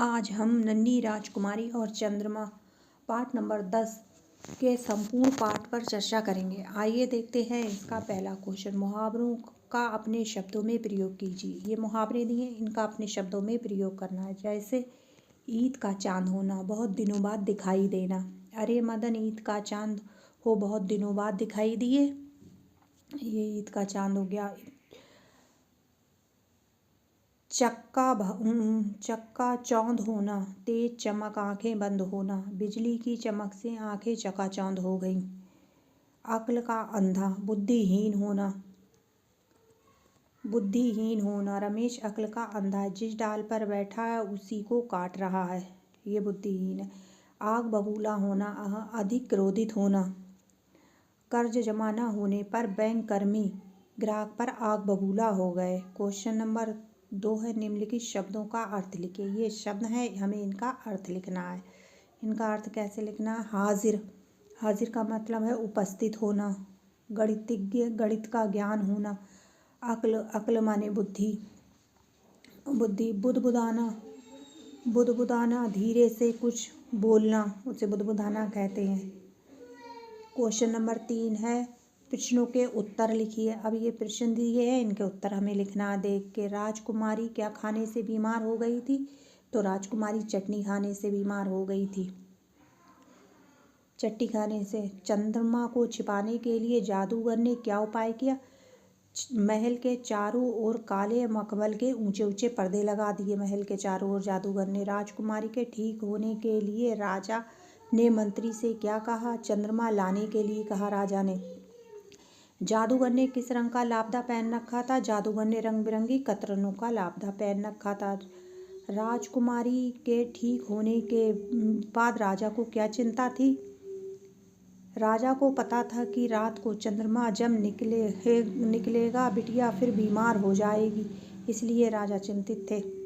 आज हम नन्ही राजकुमारी और चंद्रमा पाठ नंबर 10 के संपूर्ण पाठ पर चर्चा करेंगे। आइए देखते हैं इसका पहला क्वेश्चन। मुहावरों का अपने शब्दों में प्रयोग कीजिए। ये मुहावरे दिए, इनका अपने शब्दों में प्रयोग करना है। जैसे ईद का चांद होना, बहुत दिनों बाद दिखाई देना। अरे मदन, ईद का चांद हो बहुत दिनों बाद दिखाई दिए। ये ईद का चांद हो गया। चक्का चौंध होना, तेज चमक आंखें बंद होना। बिजली की चमक से आंखें चकाचौंध हो गईं। अक्ल का अंधा, बुद्धिहीन होना। रमेश अक्ल का अंधा है, जिस डाल पर बैठा है उसी को काट रहा है, ये बुद्धिहीन है। आग बबूला होना, अधिक क्रोधित होना। कर्ज जमा न होने पर बैंक कर्मी ग्राहक पर आग बबूला हो गए। क्वेश्चन नंबर 2 है, निम्नलिखित शब्दों का अर्थ लिखिए। ये शब्द है, हमें इनका अर्थ लिखना है। इनका अर्थ कैसे लिखना है? हाजिर, हाजिर का मतलब है उपस्थित होना। गणितज्ञ, गणित का ज्ञान होना। अक्ल, अक्ल माने बुद्धि, बुदबुदाना, धीरे से कुछ बोलना, उसे बुदबुदाना कहते हैं। क्वेश्चन नंबर 3 है, प्रश्नों के उत्तर लिखिए। अब ये प्रश्न दिए हैं, इनके उत्तर हमें लिखना है देख के। राजकुमारी क्या खाने से बीमार हो गई थी? तो राजकुमारी चटनी खाने से बीमार हो गई थी, चटनी खाने से। चंद्रमा को छिपाने के लिए जादूगर ने क्या उपाय किया? महल के चारों ओर काले मखमल के ऊंचे ऊंचे पर्दे लगा दिए। महल के चारों ओर जादूगर ने। राजकुमारी के ठीक होने के लिए राजा ने मंत्री से क्या कहा? चंद्रमा लाने के लिए कहा राजा ने। जादूगर ने किस रंग का लापदा पहन रखा था? जादूगर ने रंग बिरंगी कतरनों का लापदा पहन रखा था। राजकुमारी के ठीक होने के बाद राजा को क्या चिंता थी? राजा को पता था कि रात को चंद्रमा जब निकलेगा बिटिया फिर बीमार हो जाएगी, इसलिए राजा चिंतित थे।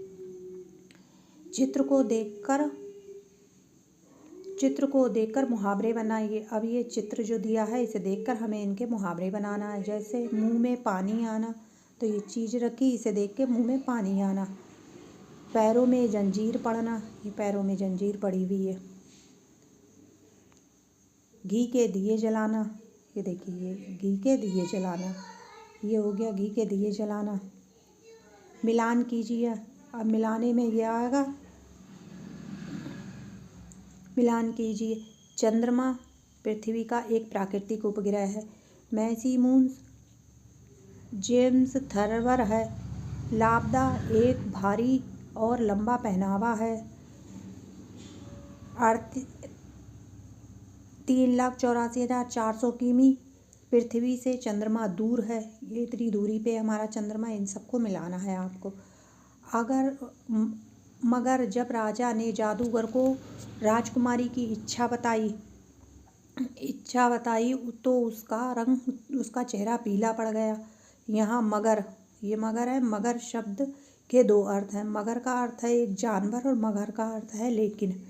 चित्र को देखकर मुहावरे बनाइए। अब ये चित्र जो दिया है इसे देखकर हमें इनके मुहावरे बनाना है। जैसे मुंह में पानी आना, तो ये चीज़ रखी, इसे देख के मुंह में पानी आना। पैरों में जंजीर पड़ना, ये पैरों में जंजीर पड़ी हुई है। घी के दिए जलाना, ये देखिए घी के दिए जलाना, ये हो गया घी के दिए जलाना। मिलान कीजिए। अब मिलाने में ये आएगा, मिलान कीजिए। चंद्रमा पृथ्वी का एक प्राकृतिक उपग्रह है। मैसी मून जेम्स थर्वर है। लापदा एक भारी और लंबा पहनावा है। 3,84,400 किमी पृथ्वी से चंद्रमा दूर है। ये इतनी दूरी पे हमारा चंद्रमा, इन सबको मिलाना है आपको। मगर जब राजा ने जादूगर को राजकुमारी की इच्छा बताई तो उसका चेहरा पीला पड़ गया। यहाँ मगर, ये मगर है। मगर शब्द के 2 अर्थ हैं। मगर का अर्थ है एक जानवर और मगर का अर्थ है लेकिन।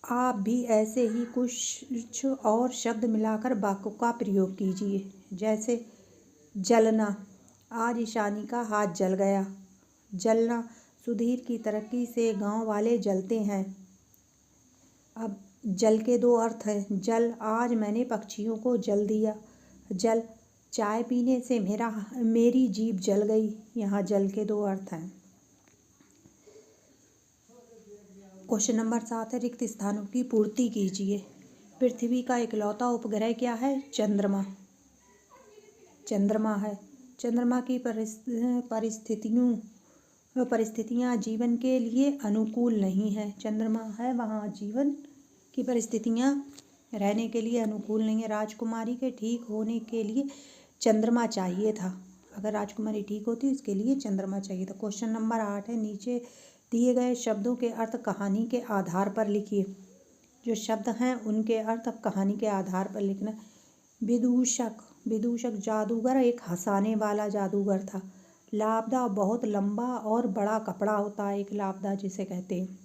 आप भी ऐसे ही कुछ और शब्द मिलाकर वाक्यों का प्रयोग कीजिए। जैसे जलना, आज ईशानी का हाथ जल गया। जलना, सुधीर की तरक्की से गांव वाले जलते हैं। अब जल के 2 अर्थ हैं। जल, आज मैंने पक्षियों को जल दिया। जल, चाय पीने से मेरी जीभ जल गई। यहाँ जल के 2 अर्थ हैं। क्वेश्चन नंबर 7 है, रिक्त स्थानों की पूर्ति कीजिए। पृथ्वी का इकलौता उपग्रह क्या है? चंद्रमा है। चंद्रमा की परिस्थितियाँ जीवन के लिए अनुकूल नहीं है। चंद्रमा है, वहाँ जीवन की परिस्थितियाँ रहने के लिए अनुकूल नहीं है। राजकुमारी के ठीक होने के लिए चंद्रमा चाहिए था। अगर राजकुमारी ठीक होती इसके लिए चंद्रमा चाहिए था। क्वेश्चन नंबर 8 है, नीचे दिए गए शब्दों के अर्थ कहानी के आधार पर लिखिए। जो शब्द हैं उनके अर्थ कहानी के आधार पर लिखना। विदूषक जादूगर एक हंसाने वाला जादूगर था। लापदा, बहुत लंबा और बड़ा कपड़ा होता है एक लापदा जिसे कहते हैं।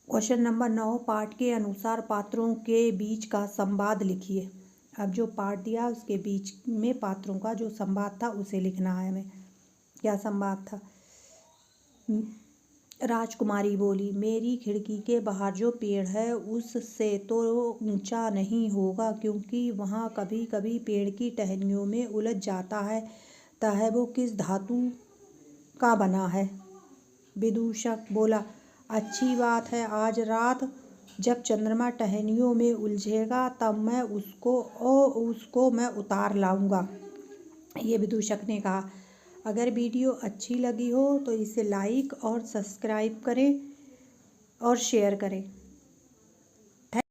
क्वेश्चन नंबर 9, पाठ के अनुसार पात्रों के बीच का संवाद लिखिए। अब जो पाठ दिया उसके बीच में पात्रों का जो संवाद था उसे लिखना है हमें। क्या संवाद था। राजकुमारी बोली, मेरी खिड़की के बाहर जो पेड़ है उससे तो ऊंचा नहीं होगा, क्योंकि वहाँ कभी कभी पेड़ की टहनियों में उलझ जाता है। तह वो किस धातु का बना है। विदूषक बोला, अच्छी बात है, आज रात जब चंद्रमा टहनियों में उलझेगा तब मैं उसको मैं उतार लाऊंगा। ये विदूषक ने कहा। अगर वीडियो अच्छी लगी हो तो इसे लाइक और सब्सक्राइब करें और शेयर करें।